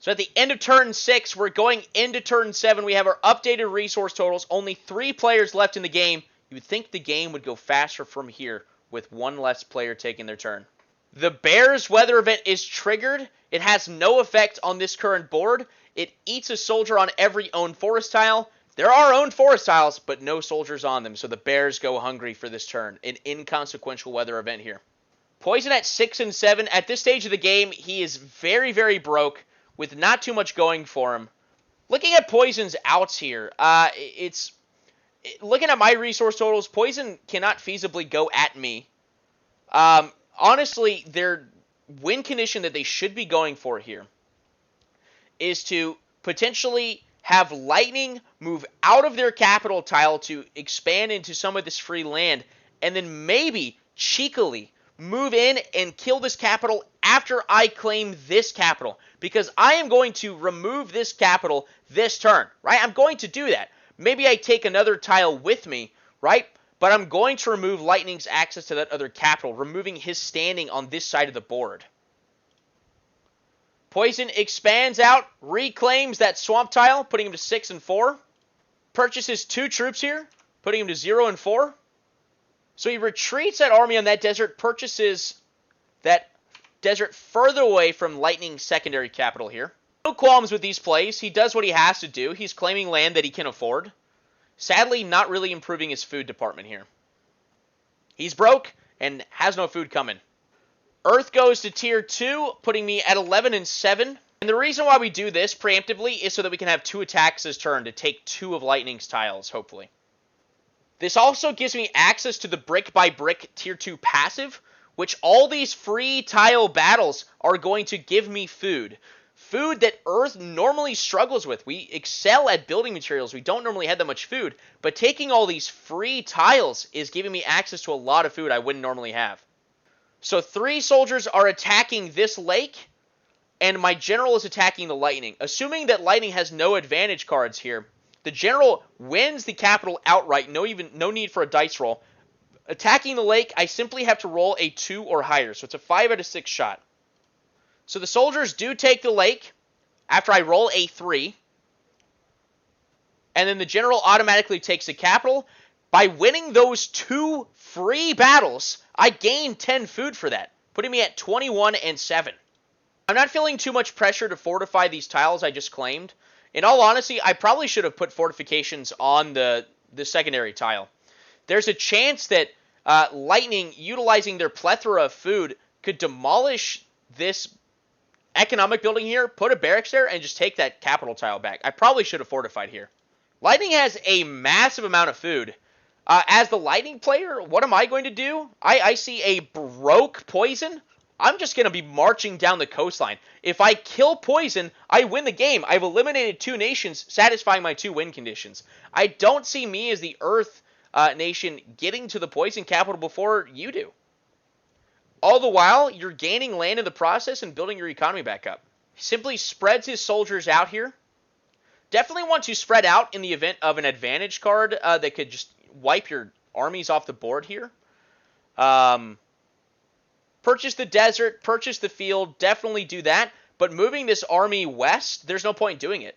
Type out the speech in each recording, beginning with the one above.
So at the end of turn 6, we're going into turn 7. We have our updated resource totals. Only 3 players left in the game. You would think the game would go faster from here with one less player taking their turn. The Bears weather event is triggered. It has no effect on this current board. It eats a soldier on every owned forest tile. There are owned forest tiles, but no soldiers on them, so the Bears go hungry for this turn. An inconsequential weather event here. Poison at 6 and 7. At this stage of the game, he is very, very broke with not too much going for him. Looking at Poison's outs here, looking at my resource totals, Poison cannot feasibly go at me. Honestly, their win condition that they should be going for here is to potentially have Lightning move out of their capital tile to expand into some of this free land, and then maybe cheekily move in and kill this capital after I claim this capital, because I am going to remove this capital this turn, right? I'm going to do that. Maybe I take another tile with me, right? But I'm going to remove Lightning's access to that other capital, removing his standing on this side of the board. Poison expands out, reclaims that swamp tile, putting him to 6 and 4. Purchases 2 troops here, putting him to 0 and 4. So he retreats that army on that desert, purchases that desert further away from Lightning's secondary capital here. No qualms with these plays. He does what he has to do. He's claiming land that he can afford. Sadly, not really improving his food department here. He's broke and has no food coming. Earth goes to tier 2, putting me at 11 and 7. And the reason why we do this preemptively is so that we can have 2 attacks this turn to take 2 of Lightning's tiles, hopefully. This also gives me access to the brick by brick tier 2 passive, which all these free tile battles are going to give me food. Food that Earth normally struggles with. We excel at building materials. We don't normally have that much food. But taking all these free tiles is giving me access to a lot of food I wouldn't normally have. So 3 soldiers are attacking this lake, and my general is attacking the Lightning. Assuming that Lightning has no advantage cards here, the general wins the capital outright. No need for a dice roll. Attacking the lake, I simply have to roll a 2 or higher. So it's a 5 out of 6 shot. So the soldiers do take the lake after I roll a 3. And then the general automatically takes the capital. By winning those 2 free battles, I gain 10 food for that, putting me at 21 and 7. I'm not feeling too much pressure to fortify these tiles I just claimed. In all honesty, I probably should have put fortifications on the secondary tile. There's a chance that Lightning, utilizing their plethora of food, could demolish this economic building here, put a barracks there, and just take that capital tile back. I probably should have fortified here. Lightning has a massive amount of food. As the Lightning player, what am I going to do? I see a broke Poison. I'm just going to be marching down the coastline. If I kill Poison, I win the game. I've eliminated 2 nations, satisfying my 2 win conditions. I don't see me as the Earth nation getting to the Poison capital before you do. All the while, you're gaining land in the process and building your economy back up. He simply spreads his soldiers out here. Definitely want to spread out in the event of an advantage card that could just wipe your armies off the board here. Purchase the desert, purchase the field, definitely do that. But moving this army west, there's no point in doing it.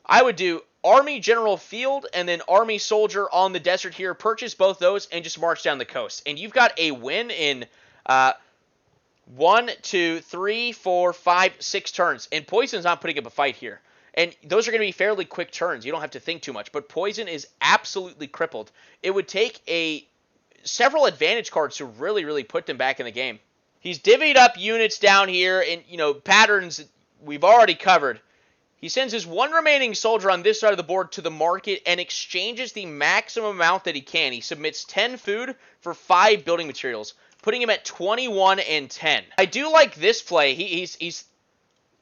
I would do army general field and then army soldier on the desert here. Purchase both those and just march down the coast. And you've got a win in 1, 2, 3, 4, 5, 6 turns. And Poison's not putting up a fight here. And those are going to be fairly quick turns. You don't have to think too much. But Poison is absolutely crippled. It would take several advantage cards to really, really put them back in the game. He's divvied up units down here, and, patterns we've already covered. He sends his 1 remaining soldier on this side of the board to the market and exchanges the maximum amount that he can. He submits 10 food for 5 building materials, putting him at 21 and 10. I do like this play. He's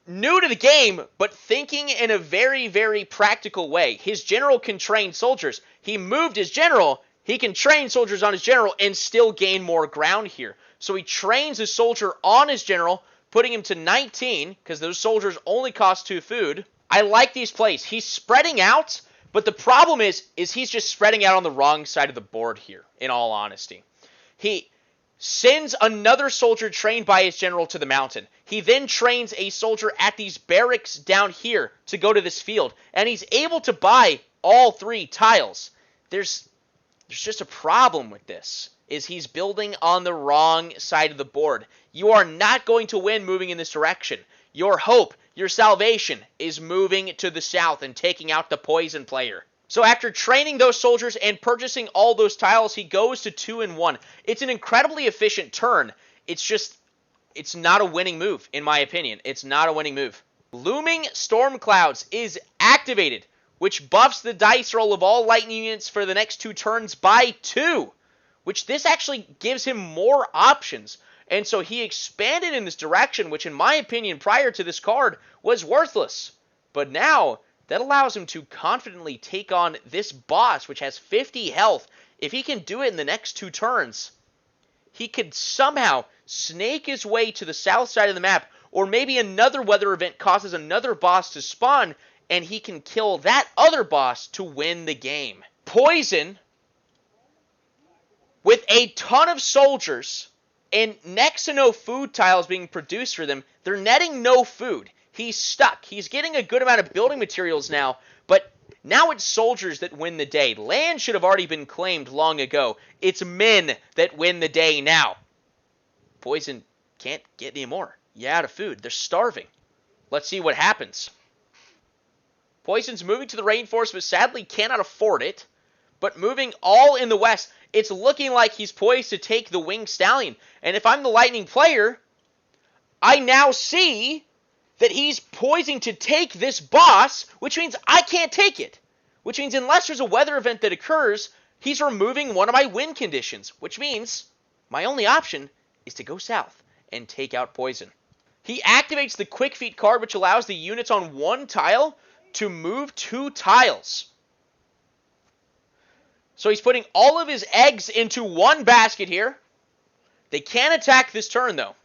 new to the game, but thinking in a very, very practical way. His general can train soldiers. He moved his general. He can train soldiers on his general and still gain more ground here. So he trains his soldier on his general, putting him to 19, because those soldiers only cost 2 food. I like these plays. He's spreading out, but the problem is he's just spreading out on the wrong side of the board here, in all honesty. sends another soldier trained by his general to the mountain. He then trains a soldier at these barracks down here to go to this field, and he's able to buy all 3 tiles. There's just a problem with this, is he's building on the wrong side of the board. You are not going to win moving in this direction. Your hope, your salvation, is moving to the south and taking out the poison player. So after training those soldiers and purchasing all those tiles, he goes to 2 and 1. It's an incredibly efficient turn. It's not a winning move, in my opinion. It's not a winning move. Looming Storm Clouds is activated, which buffs the dice roll of all lightning units for the next 2 turns by 2, which this actually gives him more options. And so he expanded in this direction, which in my opinion prior to this card was worthless. But now that allows him to confidently take on this boss, which has 50 health. If he can do it in the next 2 turns, he could somehow snake his way to the south side of the map, or maybe another weather event causes another boss to spawn, and he can kill that other boss to win the game. Poison, with a ton of soldiers and next to no food tiles being produced for them, they're netting no food. He's stuck. He's getting a good amount of building materials now, but now it's soldiers that win the day. Land should have already been claimed long ago. It's men that win the day now. Poison can't get any more. Yeah, out of food. They're starving. Let's see what happens. Poison's moving to the rainforest, but sadly cannot afford it. But moving all in the west, it's looking like he's poised to take the Winged Stallion. And if I'm the Lightning player, I now see that he's poising to take this boss, which means I can't take it. Which means unless there's a weather event that occurs, he's removing one of my win conditions. Which means my only option is to go south and take out Poison. He activates the Quick Feet card, which allows the units on 1 tile to move 2 tiles. So he's putting all of his eggs into 1 basket here. They can't attack this turn, though.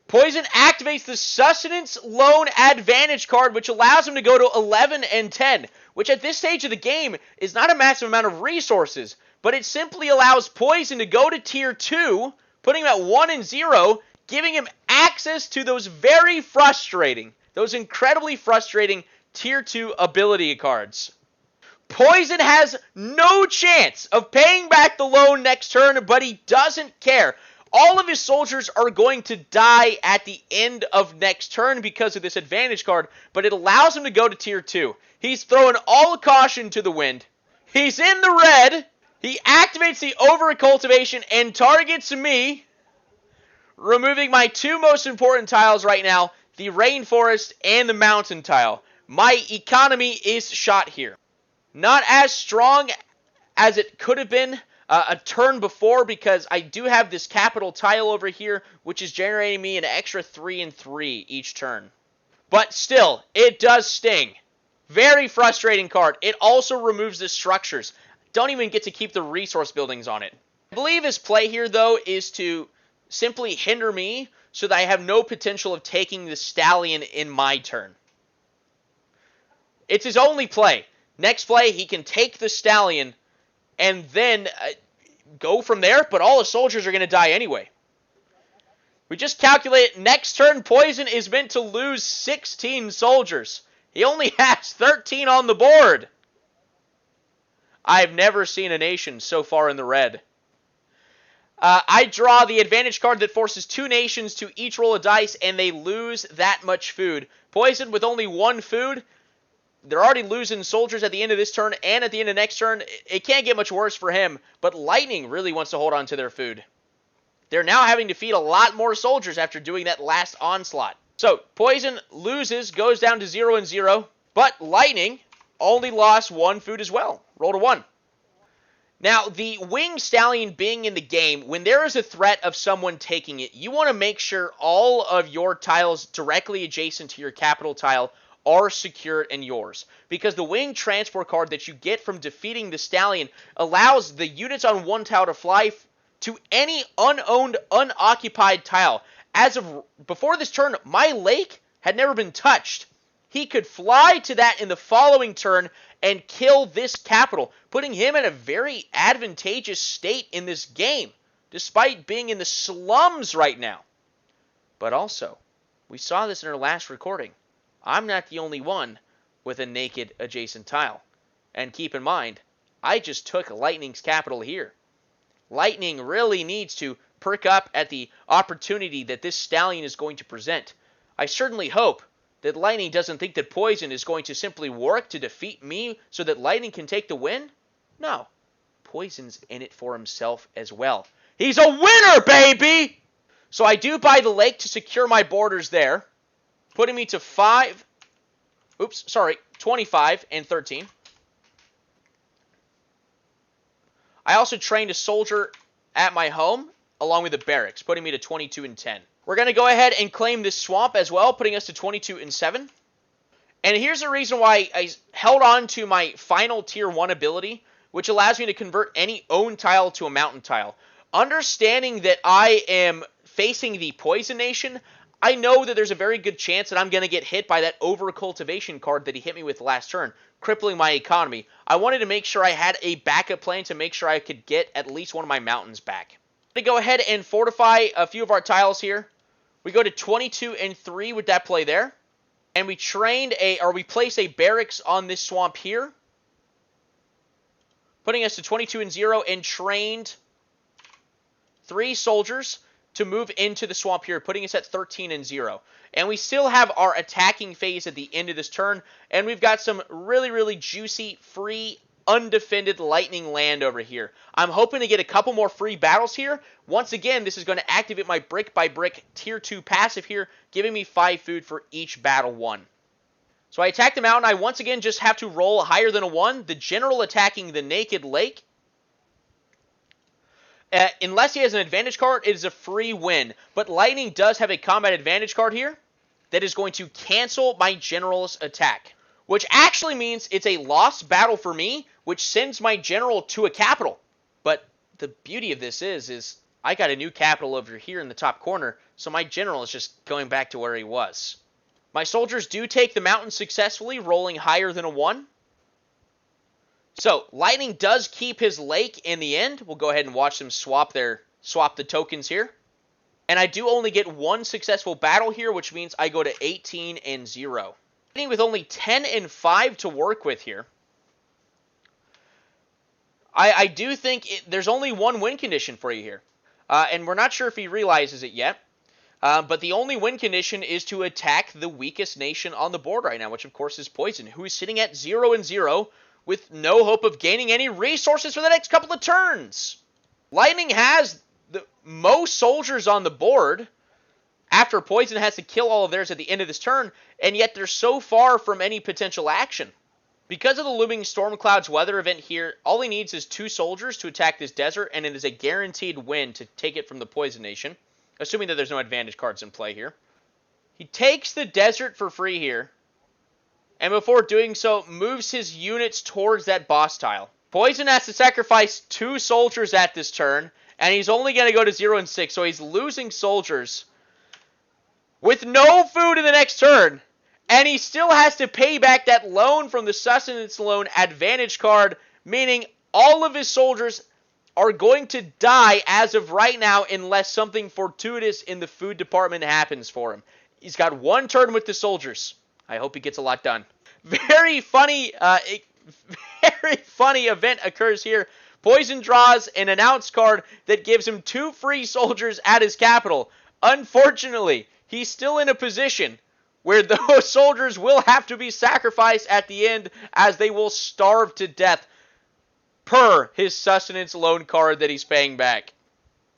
Poison activates the Sustenance Loan Advantage card, which allows him to go to 11 and 10, which at this stage of the game is not a massive amount of resources, but it simply allows Poison to go to Tier 2, putting him at 1 and 0, giving him access to those very frustrating, those incredibly frustrating Tier 2 ability cards. Poison has no chance of paying back the loan next turn, but he doesn't care. All of his soldiers are going to die at the end of next turn because of this advantage card, but it allows him to go to Tier 2. He's throwing all caution to the wind. He's in the red. He activates the Overcultivation and targets me, removing my 2 most important tiles right now, the Rainforest and the Mountain tile. My economy is shot here. Not as strong as it could have been a turn before, because I do have this capital tile over here, which is generating me an extra 3 and 3 each turn. But still, it does sting. Very frustrating card. It also removes the structures. Don't even get to keep the resource buildings on it. I believe his play here, though, is to simply hinder me so that I have no potential of taking the Stallion in my turn. It's his only play. Next play, he can take the Stallion and then go from there, but all his soldiers are going to die anyway. We just calculated next turn, Poison is meant to lose 16 soldiers. He only has 13 on the board. I've never seen a nation so far in the red. I draw the advantage card that forces 2 nations to each roll a dice, and they lose that much food. Poison with only 1 food. They're already losing soldiers at the end of this turn and at the end of next turn. It can't get much worse for him, but Lightning really wants to hold on to their food. They're now having to feed a lot more soldiers after doing that last onslaught. So, Poison loses, goes down to 0 and 0, but Lightning only lost 1 food as well. Roll to 1. Now, the Winged Stallion being in the game, when there is a threat of someone taking it, you want to make sure all of your tiles directly adjacent to your capital tile are secured and yours. Because the Winged Transport card that you get from defeating the Stallion allows the units on 1 tile to fly to any unowned, unoccupied tile. As of before this turn, my lake had never been touched. He could fly to that in the following turn and kill this capital, putting him in a very advantageous state in this game. despite being in the slums right now. But also, we saw this in our last recording. I'm not the only one with a naked adjacent tile. And keep in mind, I just took Lightning's capital here. Lightning really needs to perk up at the opportunity that this Stallion is going to present. I certainly hope that Lightning doesn't think that Poison is going to simply work to defeat me so that Lightning can take the win. No. Poison's in it for himself as well. He's a winner, baby! So I do buy the lake to secure my borders there, putting me to 25 and 13. I also trained a soldier at my home, along with the barracks, putting me to 22 and 10. We're going to go ahead and claim this swamp as well, putting us to 22 and 7. And here's the reason why I held on to my final tier 1 ability, which allows me to convert any own tile to a mountain tile. Understanding that I am facing the Poison Nation, I know that there's a very good chance that I'm going to get hit by that over-cultivation card that he hit me with last turn, crippling my economy. I wanted to make sure I had a backup plan to make sure I could get at least one of my mountains back. I'm going to go ahead and fortify a few of our tiles here. We go to 22 and 3 with that play there. And we placed a barracks on this swamp here, putting us to 22 and 0, and trained 3 soldiers to move into the swamp here, putting us at 13 and 0. And we still have our attacking phase at the end of this turn, and we've got some really, really juicy, free, undefended Lightning land over here. I'm hoping to get a couple more free battles here. Once again, this is going to activate my brick-by-brick tier 2 passive here, giving me 5 food for each battle won. So I attack the mountain. I once again just have to roll higher than a 1. The general attacking the naked lake. Unless he has an advantage card, it is a free win. But Lightning does have a combat advantage card here that is going to cancel my general's attack, which actually means it's a lost battle for me, which sends my general to a capital. But the beauty of this is I got a new capital over here in the top corner, so my general is just going back to where he was. My soldiers do take the mountain successfully, rolling higher than a 1. So, Lightning does keep his lake in the end. We'll go ahead and watch them swap the tokens here. And I do only get 1 successful battle here, which means I go to 18 and 0. With only 10 and 5 to work with here. I do think there's only 1 win condition for you here. And we're not sure if he realizes it yet. But the only win condition is to attack the weakest nation on the board right now, which of course is Poison, who is sitting at 0 and 0 with no hope of gaining any resources for the next couple of turns. Lightning has the most soldiers on the board after Poison has to kill all of theirs at the end of this turn, and yet they're so far from any potential action. Because of the looming storm clouds weather event here, all he needs is 2 soldiers to attack this desert, and it is a guaranteed win to take it from the Poison Nation, assuming that there's no advantage cards in play here. He takes the desert for free here, and before doing so, moves his units towards that boss tile. Poison has to sacrifice 2 soldiers at this turn, and he's only going to go to 0 and 6, so he's losing soldiers with no food in the next turn. And he still has to pay back that loan from the sustenance loan advantage card, meaning all of his soldiers are going to die as of right now unless something fortuitous in the food department happens for him. He's got 1 turn with the soldiers. I hope he gets a lot done. Very funny event occurs here. Poison draws an announce card that gives him 2 free soldiers at his capital. Unfortunately, he's still in a position where those soldiers will have to be sacrificed at the end, as they will starve to death per his sustenance loan card that he's paying back.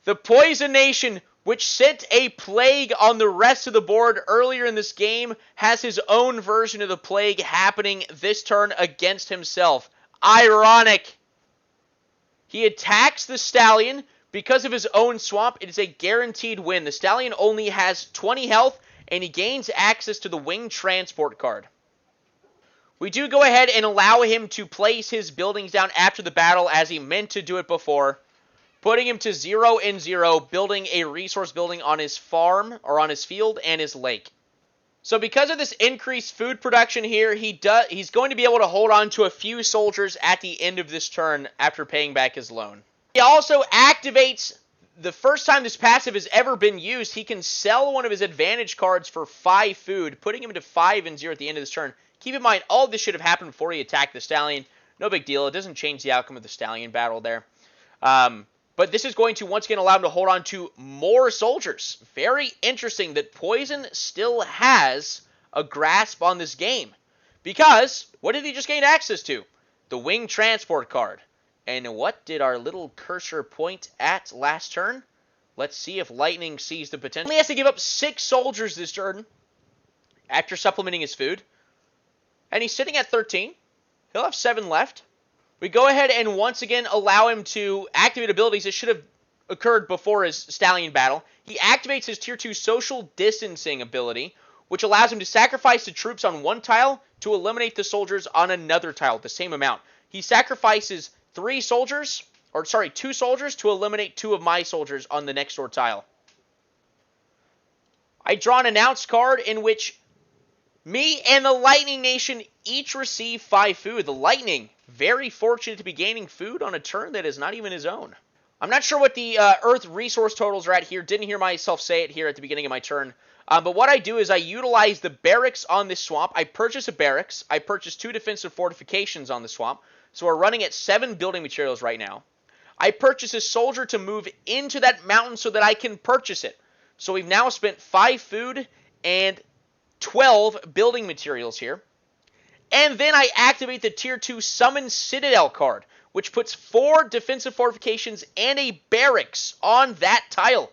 The Poison Nation, which sent a plague on the rest of the board earlier in this game, has his own version of the plague happening this turn against himself. Ironic. He attacks the Stallion because of his own swamp. It is a guaranteed win. The Stallion only has 20 health, and he gains access to the Winged Transport card. We do go ahead and allow him to place his buildings down after the battle, as he meant to do it before, putting him to 0 and 0, building a resource building on his farm, or on his field, and his lake. So because of this increased food production here, he's going to be able to hold on to a few soldiers at the end of this turn after paying back his loan. He also activates the first time this passive has ever been used, he can sell one of his advantage cards for 5 food, putting him to 5-0 at the end of this turn. Keep in mind, all of this should have happened before he attacked the Stallion. No big deal. It doesn't change the outcome of the Stallion battle there. But this is going to once again allow him to hold on to more soldiers. Very interesting that Poison still has a grasp on this game. Because, what did he just gain access to? The Wing Transport card. And what did our little cursor point at last turn? Let's see if Lightning sees the potential. He has to give up 6 soldiers this turn after supplementing his food. And he's sitting at 13. He'll have 7 left. We go ahead and once again allow him to activate abilities that should have occurred before his Stallion battle. He activates his Tier 2 Social Distancing ability, which allows him to sacrifice the troops on one tile to eliminate the soldiers on another tile, the same amount. He sacrifices 2 soldiers to eliminate 2 of my soldiers on the next door tile. I draw an Announce card in which me and the Lightning Nation each receive 5 food. The Lightning, very fortunate to be gaining food on a turn that is not even his own. I'm not sure what the Earth resource totals are at here. Didn't hear myself say it here at the beginning of my turn. But what I do is I utilize the barracks on this swamp. I purchase a barracks. I purchase 2 defensive fortifications on the swamp. So we're running at 7 building materials right now. I purchase a soldier to move into that mountain so that I can purchase it. So we've now spent 5 food and 12 building materials here. And then I activate the Tier 2 Summon Citadel card, which puts 4 defensive fortifications and a barracks on that tile.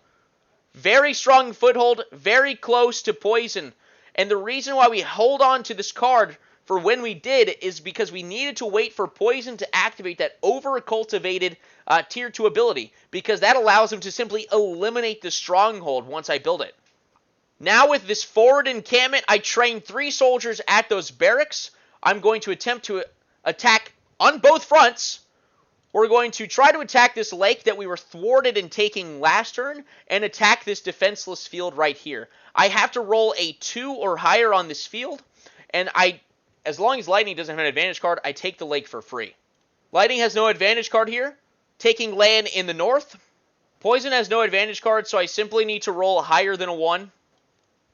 Very strong foothold, very close to Poison. And the reason why we hold on to this card for when we did is because we needed to wait for Poison to activate that over-cultivated Tier 2 ability, because that allows him to simply eliminate the stronghold once I build it. Now with this forward encampment, I train 3 soldiers at those barracks. I'm going to attempt to attack on both fronts. We're going to try to attack this lake that we were thwarted in taking last turn and attack this defenseless field right here. I have to roll a 2 or higher on this field, and as long as Lightning doesn't have an advantage card, I take the lake for free. Lightning has no advantage card here, taking land in the north. Poison has no advantage card, so I simply need to roll higher than a 1.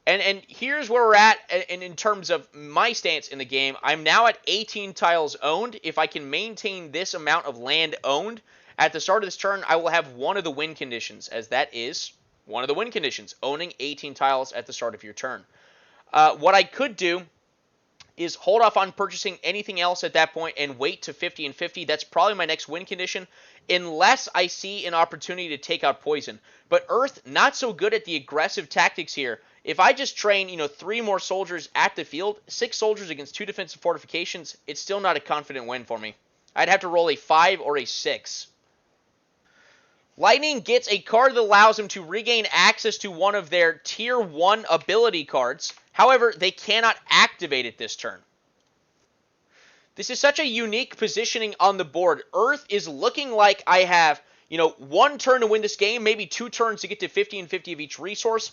And here's where we're at in terms of my stance in the game. I'm now at 18 tiles owned. If I can maintain this amount of land owned at the start of this turn, I will have one of the win conditions, as that is one of the win conditions, owning 18 tiles at the start of your turn. What I could do is hold off on purchasing anything else at that point and wait to 50 and 50. That's probably my next win condition, unless I see an opportunity to take out Poison. But Earth, not so good at the aggressive tactics here. If I just train, 3 more soldiers at the field, 6 soldiers against 2 defensive fortifications, it's still not a confident win for me. I'd have to roll a 5 or a 6. Lightning gets a card that allows him to regain access to one of their Tier 1 ability cards. However, they cannot activate it this turn. This is such a unique positioning on the board. Earth is looking like I have, 1 turn to win this game, maybe 2 turns to get to 50 and 50 of each resource,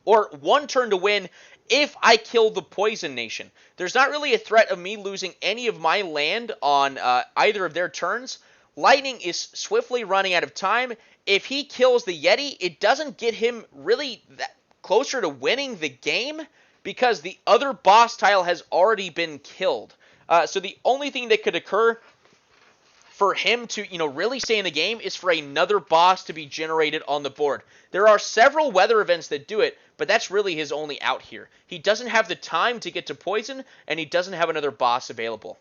or 1 turn to win if I kill the Poison Nation. There's not really a threat of me losing any of my land on either of their turns. Lightning is swiftly running out of time. If he kills the Yeti, it doesn't get him really that closer to winning the game, because the other boss tile has already been killed. So the only thing that could occur for him to, really stay in the game is for another boss to be generated on the board. There are several weather events that do it, but that's really his only out here. He doesn't have the time to get to Poison, and he doesn't have another boss available.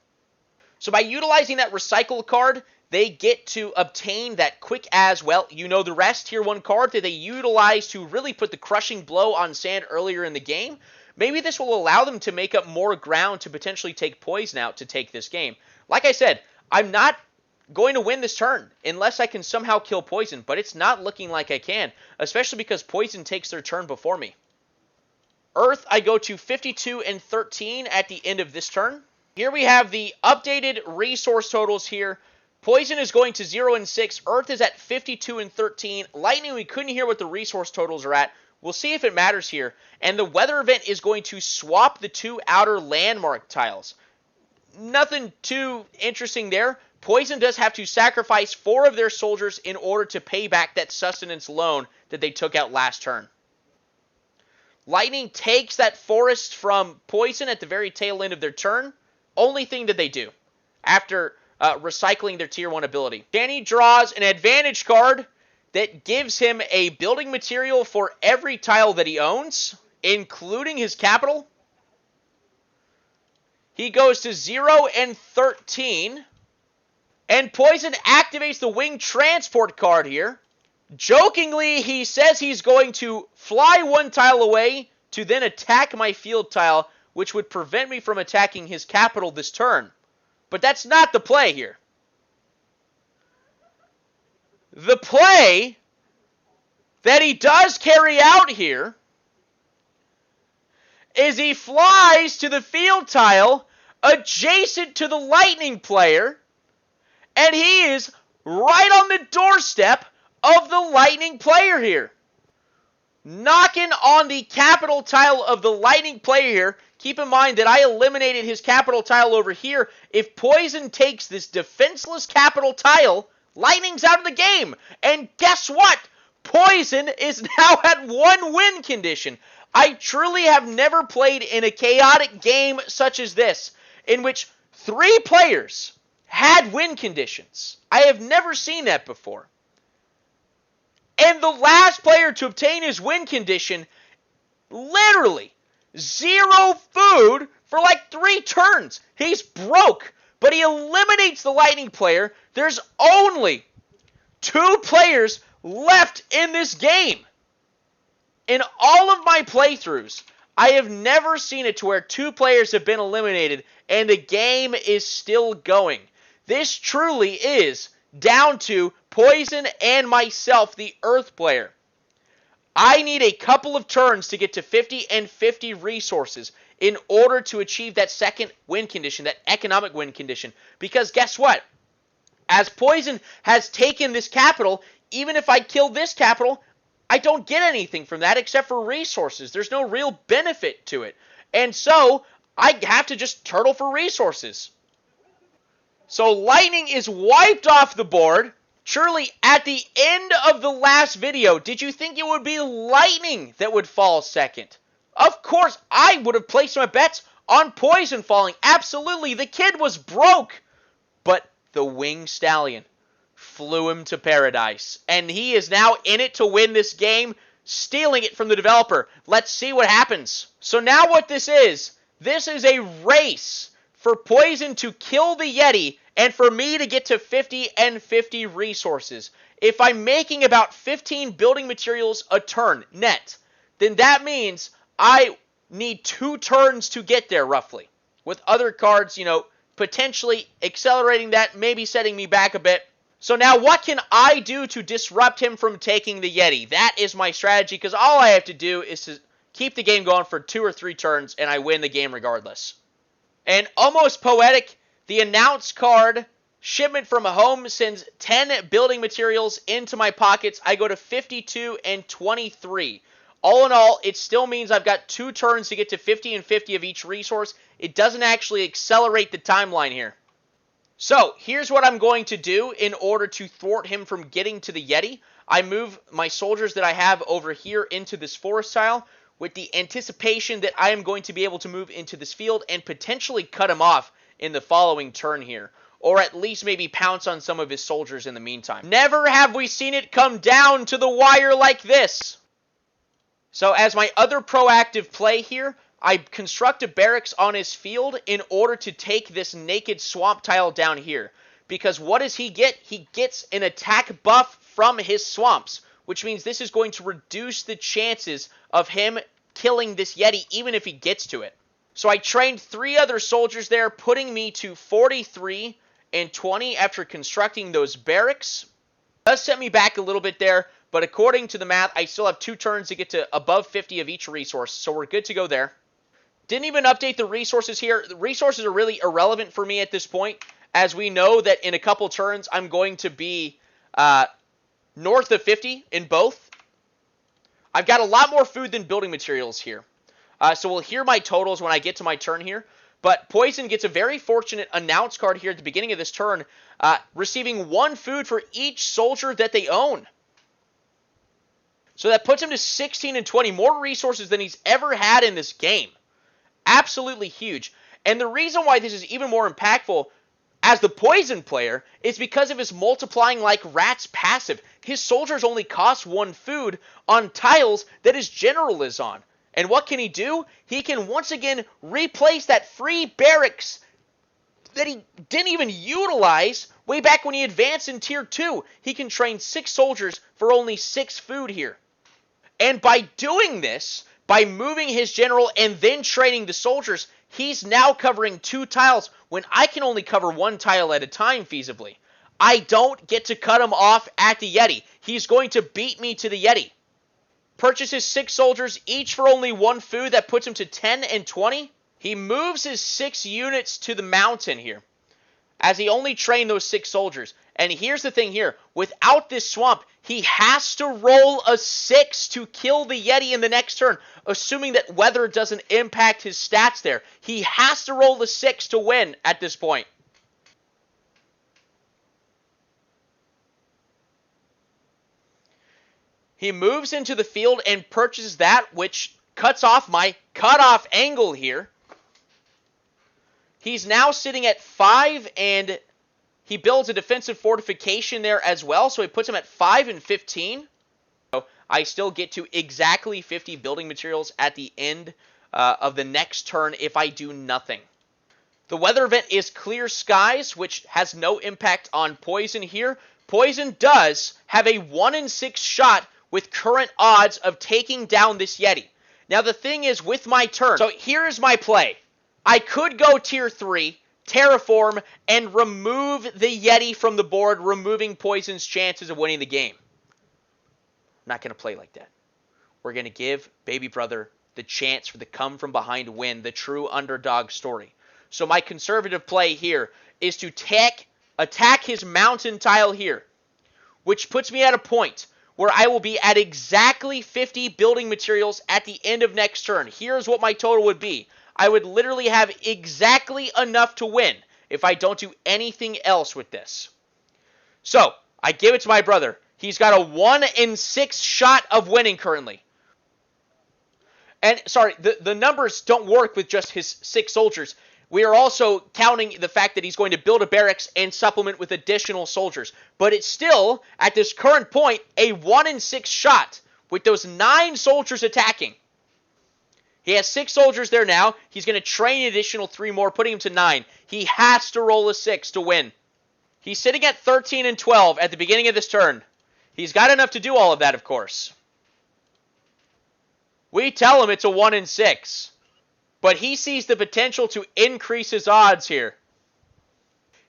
So by utilizing that recycle card, they get to obtain that quick as well. The rest, Tier 1 card that they utilize to really put the crushing blow on Sand earlier in the game. Maybe this will allow them to make up more ground to potentially take Poison out to take this game. Like I said, I'm not going to win this turn unless I can somehow kill Poison, but it's not looking like I can, especially because Poison takes their turn before me. Earth, I go to 52 and 13 at the end of this turn. Here we have the updated resource totals here. Poison is going to 0 and 6. Earth is at 52 and 13. Lightning, we couldn't hear what the resource totals are at. We'll see if it matters here. And the weather event is going to swap the 2 outer landmark tiles. Nothing too interesting there. Poison does have to sacrifice 4 of their soldiers in order to pay back that sustenance loan that they took out last turn. Lightning takes that forest from Poison at the very tail end of their turn. Only thing that they do after recycling their tier 1 ability. Danny draws an advantage card that gives him a building material for every tile that he owns, including his capital. He goes to 0 and 13. And Poison activates the Wing Transport card here. Jokingly, he says he's going to fly 1 tile away to then attack my field tile, which would prevent me from attacking his capital this turn. But that's not the play here. The play that he does carry out here is he flies to the field tile adjacent to the Lightning player, and he is right on the doorstep of the Lightning player here. Knocking on the capital tile of the Lightning player here. Keep in mind that I eliminated his capital tile over here. If Poison takes this defenseless capital tile, Lightning's out of the game. And guess what? Poison is now at 1 win condition. I truly have never played in a chaotic game such as this, in which 3 players had win conditions. I have never seen that before. And the last player to obtain his win condition, literally 0 food for like 3 turns. He's broke, but he eliminates the Lightning player. There's only 2 players left in this game. In all of my playthroughs, I have never seen it to where 2 players have been eliminated and the game is still going. This truly is down to Poison and myself, the Earth player. I need a couple of turns to get to 50 and 50 resources in order to achieve that second win condition, that economic win condition. Because guess what? As Poison has taken this capital, even if I kill this capital, I don't get anything from that except for resources. There's no real benefit to it. And so, I have to just turtle for resources. So, Lightning is wiped off the board. Surely, at the end of the last video, did you think it would be Lightning that would fall second? Of course, I would have placed my bets on Poison falling. Absolutely, the kid was broke. But the Winged Stallion flew him to paradise. And he is now in it to win this game, stealing it from the developer. Let's see what happens. So now what this is a race for Poison to kill the Yeti and for me to get to 50 and 50 resources. If I'm making about 15 building materials a turn net, then that means I need 2 turns to get there roughly. With other cards, potentially accelerating that, maybe setting me back a bit. So now what can I do to disrupt him from taking the Yeti? That is my strategy, because all I have to do is to keep the game going for 2 or 3 turns, and I win the game regardless. And almost poetic, the announce card, shipment from home, sends 10 building materials into my pockets. I go to 52 and 23. All in all, it still means I've got 2 turns to get to 50 and 50 of each resource. It doesn't actually accelerate the timeline here. So, here's what I'm going to do in order to thwart him from getting to the Yeti. I move my soldiers that I have over here into this forest tile with the anticipation that I am going to be able to move into this field and potentially cut him off in the following turn here. Or at least maybe pounce on some of his soldiers in the meantime. Never have we seen it come down to the wire like this. So as my other proactive play here, I construct a barracks on his field in order to take this naked swamp tile down here. Because what does he get? He gets an attack buff from his swamps, which means this is going to reduce the chances of him killing this Yeti, even if he gets to it. So I trained 3 other soldiers there, putting me to 43 and 20 after constructing those barracks. Does set me back a little bit there, but according to the math, I still have 2 turns to get to above 50 of each resource, so we're good to go there. Didn't even update the resources here. The resources are really irrelevant for me at this point, as we know that in a couple turns, I'm going to be north of 50 in both. I've got a lot more food than building materials here. So we'll hear my totals when I get to my turn here. But Poison gets a very fortunate announce card here at the beginning of this turn, receiving 1 food for each soldier that they own. So that puts him to 16 and 20, more resources than he's ever had in this game. Absolutely huge. And the reason why this is even more impactful as the Poison player is because of his multiplying like rats passive. His soldiers only cost 1 food on tiles that his general is on. And what can he do? He can once again replace that free barracks that he didn't even utilize way back when he advanced in Tier 2. He can train 6 soldiers for only 6 food here. And by doing this, by moving his general and then training the soldiers, he's now covering 2 tiles when I can only cover 1 tile at a time feasibly. I don't get to cut him off at the Yeti. He's going to beat me to the Yeti. Purchases 6 soldiers, each for only 1 food. That puts him to 10 and 20. He moves his 6 units to the mountain here, as he only trained those 6 soldiers. And here's the thing here. Without this swamp, he has to roll a 6 to kill the Yeti in the next turn, assuming that weather doesn't impact his stats there. He has to roll a 6 to win at this point. He moves into the field and purchases that, which cuts off my cutoff angle here. He's now sitting at 5, and he builds a defensive fortification there as well, so he puts him at 5 and 15. So I still get to exactly 50 building materials at the end of the next turn if I do nothing. The weather event is Clear Skies, which has no impact on Poison here. Poison does have a 1 in 6 shot with current odds of taking down this Yeti. Now the thing is with my turn, so here's my play. I could go Tier 3, Terraform, and remove the Yeti from the board, removing Poison's chances of winning the game. I'm not going to play like that. We're going to give Baby Brother the chance for the come from behind win, the true underdog story. So my conservative play here is to attack his mountain tile here, which puts me at a point where I will be at exactly 50 building materials at the end of next turn. Here's what my total would be. I would literally have exactly enough to win if I don't do anything else with this. So, I give it to my brother. He's got a 1 in 6 shot of winning currently. And, sorry, the numbers don't work with just his 6 soldiers. We are also counting the fact that he's going to build a barracks and supplement with additional soldiers. But it's still, at this current point, a 1 in 6 shot with those 9 soldiers attacking. He has 6 soldiers there now. He's going to train an additional 3 more, putting him to 9. He has to roll a 6 to win. He's sitting at 13 and 12 at the beginning of this turn. He's got enough to do all of that, of course. We tell him it's a 1 in 6. But he sees the potential to increase his odds here.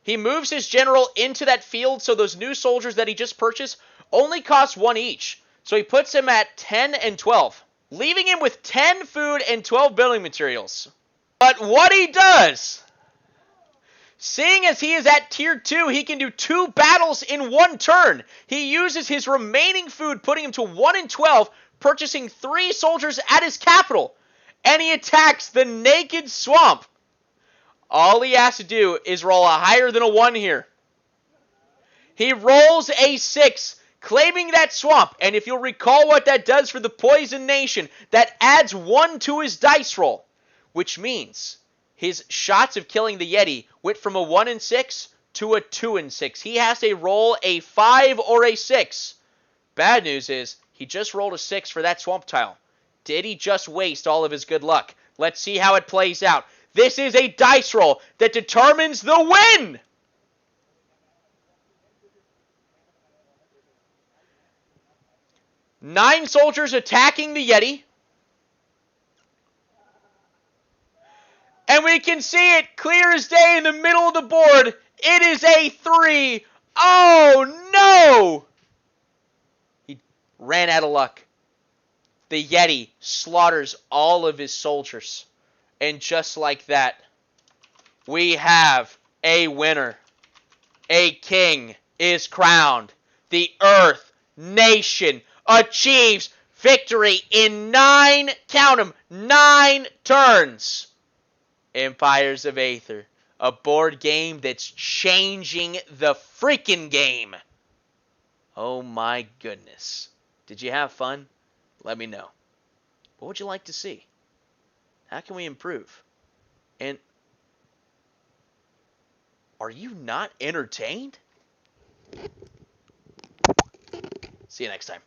He moves his general into that field, so those new soldiers that he just purchased only cost 1 each. So he puts him at 10 and 12, leaving him with 10 food and 12 building materials. But what he does, seeing as he is at Tier 2, he can do 2 battles in 1 turn. He uses his remaining food, putting him to 1 in 12, purchasing 3 soldiers at his capital. And he attacks the naked swamp. All he has to do is roll a higher than a 1 here. He rolls a 6, claiming that swamp. And if you'll recall what that does for the Poison Nation, that adds 1 to his dice roll. Which means his shots of killing the Yeti went from a 1 in 6 to a 2 in 6. He has to roll a 5 or a 6. Bad news is, he just rolled a 6 for that swamp tile. Did he just waste all of his good luck? Let's see how it plays out. This is a dice roll that determines the win! Nine soldiers attacking the Yeti. And we can see it clear as day in the middle of the board. It is a 3. Oh, no! He ran out of luck. The Yeti slaughters all of his soldiers. And just like that, we have a winner. A king is crowned. The Earth Nation achieves victory in 9, count 'em, 9 turns. Empires of Aether. A board game that's changing the freaking game. Oh my goodness. Did you have fun? Let me know. What would you like to see? How can we improve? And are you not entertained? See you next time.